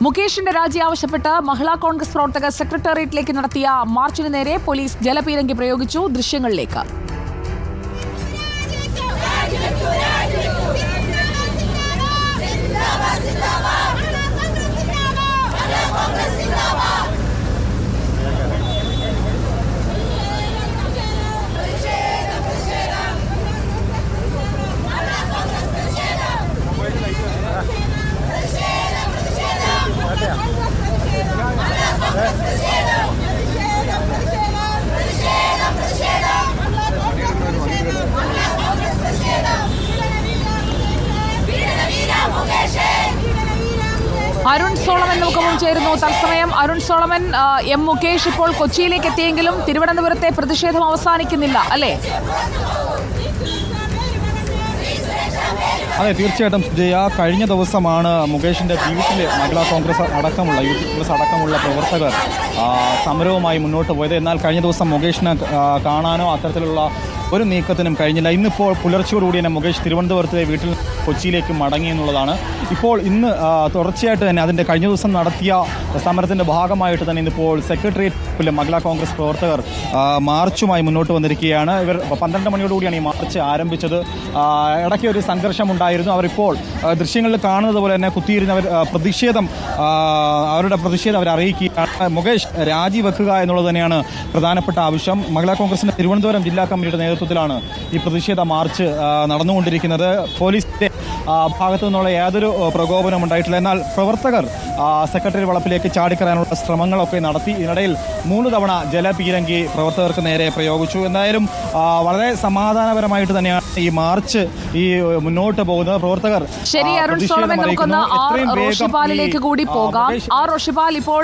മുകേഷിന്റെ രാജി ആവശ്യപ്പെട്ട് മഹിളാ കോൺഗ്രസ് പ്രവർത്തകർ സെക്രട്ടേറിയറ്റിലേക്ക് നടത്തിയ മാർച്ചിന് നേരെ പോലീസ് ജലപീരങ്കി പ്രയോഗിച്ചു. ദൃശ്യങ്ങളിലേക്ക്. അരുൺ സോളമൻ നമുക്കൊപ്പം ചേരുന്നു തത്സമയം. അരുൺ സോളമൻ, എം മുകേഷ് ഇപ്പോൾ കൊച്ചിയിലേക്ക് എത്തിയെങ്കിലും തിരുവനന്തപുരത്തെ പ്രതിഷേധം അവസാനിക്കുന്നില്ല അല്ലേ? അതെ, തീർച്ചയായിട്ടും ജയ. കഴിഞ്ഞ ദിവസമാണ് മുകേഷിൻ്റെ വീട്ടിൽ മഹിളാ കോൺഗ്രസ് അടക്കമുള്ള യൂത്ത് കോൺഗ്രസ് അടക്കമുള്ള പ്രവർത്തകർ സമരവുമായി മുന്നോട്ട് പോയത്. എന്നാൽ കഴിഞ്ഞ ദിവസം മുകേഷിനെ കാണാനോ അത്തരത്തിലുള്ള ഒരു നീക്കത്തിനും കഴിഞ്ഞില്ല. ഇന്നിപ്പോൾ പുലർച്ചയോടുകൂടി തന്നെ മുകേഷ് തിരുവനന്തപുരത്തെ വീട്ടിൽ കൊച്ചിയിലേക്ക് മടങ്ങി എന്നുള്ളതാണ്. ഇപ്പോൾ ഇന്ന് തുടർച്ചയായിട്ട് തന്നെ അതിൻ്റെ കഴിഞ്ഞ ദിവസം നടത്തിയ സമരത്തിൻ്റെ ഭാഗമായിട്ട് തന്നെ ഇന്നിപ്പോൾ സെക്രട്ടേറിയറ്റിലെ മഹിളാ കോൺഗ്രസ് പ്രവർത്തകർ മാർച്ചുമായി മുന്നോട്ട് വന്നിരിക്കുകയാണ്. ഇവർ 12 മണിയോടുകൂടിയാണ് ഈ മാർച്ച് ആരംഭിച്ചത്. ഇടയ്ക്ക് ഒരു സംഘർഷമുണ്ടായിരുന്നു. അവരിപ്പോൾ ദൃശ്യങ്ങളിൽ കാണുന്നത് പോലെ തന്നെ കുത്തിയിരുന്നവർ അവരുടെ പ്രതിഷേധം അവർ അറിയിക്കുകയാണ്. മുകേഷ് രാജിവെക്കുക എന്നുള്ളത് തന്നെയാണ് പ്രധാനപ്പെട്ട ആവശ്യം. മഹിളാ കോൺഗ്രസിൻ്റെ തിരുവനന്തപുരം ജില്ലാ കമ്മിറ്റിയുടെ നേതൃത്വത്തിലാണ് ഈ പ്രതിഷേധ മാർച്ച് നടന്നുകൊണ്ടിരിക്കുന്നത്. പോലീസിന്റെ ഭാഗത്തു നിന്നുള്ള യാതൊരു പ്രകോപനവും ഉണ്ടായിട്ടില്ല. എന്നാൽ പ്രവർത്തകർ സെക്രട്ടറി വളപ്പിലേക്ക് ചാടിക്കറാനുള്ള ശ്രമങ്ങളൊക്കെ നടത്തി. ഇതിനിടയിൽ 3 തവണ ജലപീരങ്കി പ്രവർത്തകർക്ക് നേരെ പ്രയോഗിച്ചു. എന്തായാലും വളരെ സമാധാനപരമായിട്ട് തന്നെയാണ് ഈ മാർച്ച് മുന്നോട്ട് പോകുന്നത്. പ്രവർത്തകർ ശരി. അരുൺ സോളമൻ, നമുക്കൊന്ന് റോഷിപാലിലേക്ക് കൂടി പോകാം. റോഷിപാൽ, ഇപ്പോൾ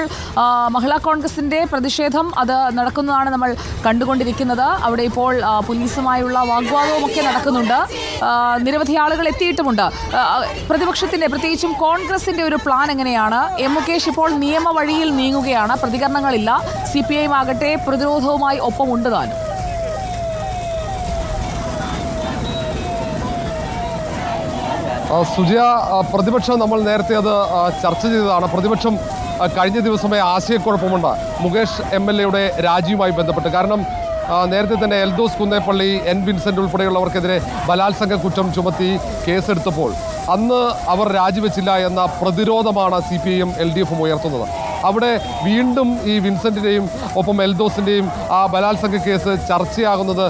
മഹിളാ കോൺഗ്രസിന്റെ പ്രതിഷേധം അത് നടക്കുന്നതാണ് നമ്മൾ കണ്ടുകൊണ്ടിരിക്കുന്നത്. അവിടെ ഇപ്പോൾ പോലീസുമായുള്ള വാഗ്വാദവും ഒക്കെ നടക്കുന്നുണ്ട്. നിരവധി ആളുകൾ എത്തിയിട്ടുമുണ്ട്. പ്രതിപക്ഷത്തിന്റെ, പ്രത്യേകിച്ചും കോൺഗ്രസിന്റെ ഒരു പ്ലാൻ എങ്ങനെയാണ്? എം മുകേഷ് ഇപ്പോൾ നിയമവഴിയിൽ നീങ്ങുകയാണ്, പ്രതികരണങ്ങളില്ല. CPIM ആകട്ടെ പ്രതിരോധവുമായി ഒപ്പമുണ്ട് താനും. സുജയ, പ്രതിപക്ഷം നമ്മൾ നേരത്തെ അത് ചർച്ച ചെയ്തതാണ്. പ്രതിപക്ഷം കഴിഞ്ഞ ദിവസമേ ആശയക്കുഴപ്പമുണ്ട് മുകേഷ് MLA രാജിയുമായി ബന്ധപ്പെട്ട്. കാരണം നേരത്തെ തന്നെ എൽദോസ് കുന്നേപ്പള്ളി, N വിൻസെൻ്റ് ഉൾപ്പെടെയുള്ളവർക്കെതിരെ ബലാത്സംഗ കുറ്റം ചുമത്തി കേസെടുത്തപ്പോൾ അന്ന് അവർ രാജിവെച്ചില്ല എന്ന പ്രതിരോധമാണ് CPIM LDF ഉയർത്തുന്നത്. അവിടെ വീണ്ടും ഈ വിൻസെൻറ്റിൻ്റെയും ഒപ്പം എൽദോസിൻ്റെയും ആ ബലാത്സംഗ കേസ് ചർച്ചയാകുന്നത്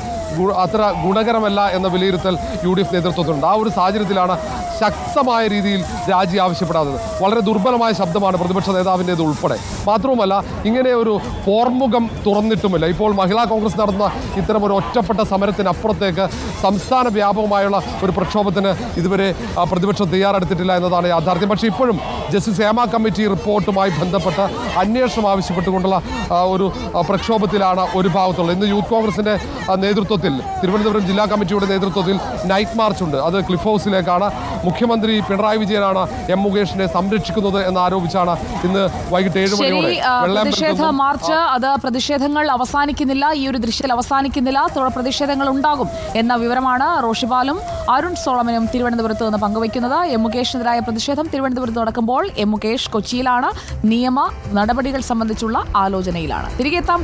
അത്ര ഗുണകരമല്ല എന്ന വിലയിരുത്തൽ UDF നേതൃത്വത്തിലുണ്ട്. ആ ഒരു സാഹചര്യത്തിലാണ് ശക്തമായ രീതിയിൽ രാജി ആവശ്യപ്പെടാത്തത്. വളരെ ദുർബലമായ ശബ്ദമാണ് പ്രതിപക്ഷ നേതാവിൻ്റേത് ഉൾപ്പെടെ. മാത്രവുമല്ല, ഇങ്ങനെ ഒരു പോർമുഖം തുറന്നിട്ടുമില്ല. ഇപ്പോൾ മഹിളാ കോൺഗ്രസ് നടത്തുന്ന ഇത്തരം ഒരു ഒറ്റപ്പെട്ട സമരത്തിനപ്പുറത്തേക്ക് സംസ്ഥാന വ്യാപകമായുള്ള ഒരു പ്രക്ഷോഭത്തിന് ഇതുവരെ പ്രതിപക്ഷം തയ്യാറെടുത്തിട്ടില്ല എന്നതാണ് യാഥാർത്ഥ്യം. പക്ഷേ ഇപ്പോഴും ജസ്റ്റിസ് ഹേമ കമ്മിറ്റി റിപ്പോർട്ടുമായി ബന്ധപ്പെട്ട് അന്വേഷണം ആവശ്യപ്പെട്ടുകൊണ്ടുള്ള ഒരു പ്രക്ഷോഭത്തിലാണ് ഒരു ഭാഗത്തുള്ളത്. ഇന്ന് യൂത്ത് കോൺഗ്രസിൻ്റെ നേതൃത്വത്തിൽ, തിരുവനന്തപുരം ജില്ലാ കമ്മിറ്റിയുടെ നേതൃത്വത്തിൽ നൈറ്റ് മാർച്ച് ഉണ്ട്. അത് ക്ലിഫ് ഹൗസിലേക്കാണ്. മുഖ്യമന്ത്രി പിണറായി വിജയനാണ് എം മുകേഷിനെ സംരക്ഷിക്കുന്നത് എന്നാരോപിച്ചാണ് ഇന്ന് വൈകിട്ട് 7 മണിയോടെ പ്രതിഷേധ മാർച്ച്. അത് പ്രതിഷേധങ്ങൾ അവസാനിക്കുന്നില്ല, ഈ ഒരു ദൃശ്യത്തിൽ അവസാനിക്കുന്നില്ല, തുടർ പ്രതിഷേധങ്ങൾ ഉണ്ടാകും എന്ന വിവരമാണ് റോഷിപാലും അരുൺ സോളമനും തിരുവനന്തപുരത്ത് നിന്ന് പങ്കുവയ്ക്കുന്നത്. എം മുകേഷിനെതിരായ പ്രതിഷേധം തിരുവനന്തപുരത്ത് നടക്കുമ്പോൾ എം മുകേഷ് കൊച്ചിയിലാണ്. നിയമ നടപടികൾ സംബന്ധിച്ചുള്ള ആലോചനയിലാണ്. തിരികെ എത്താം.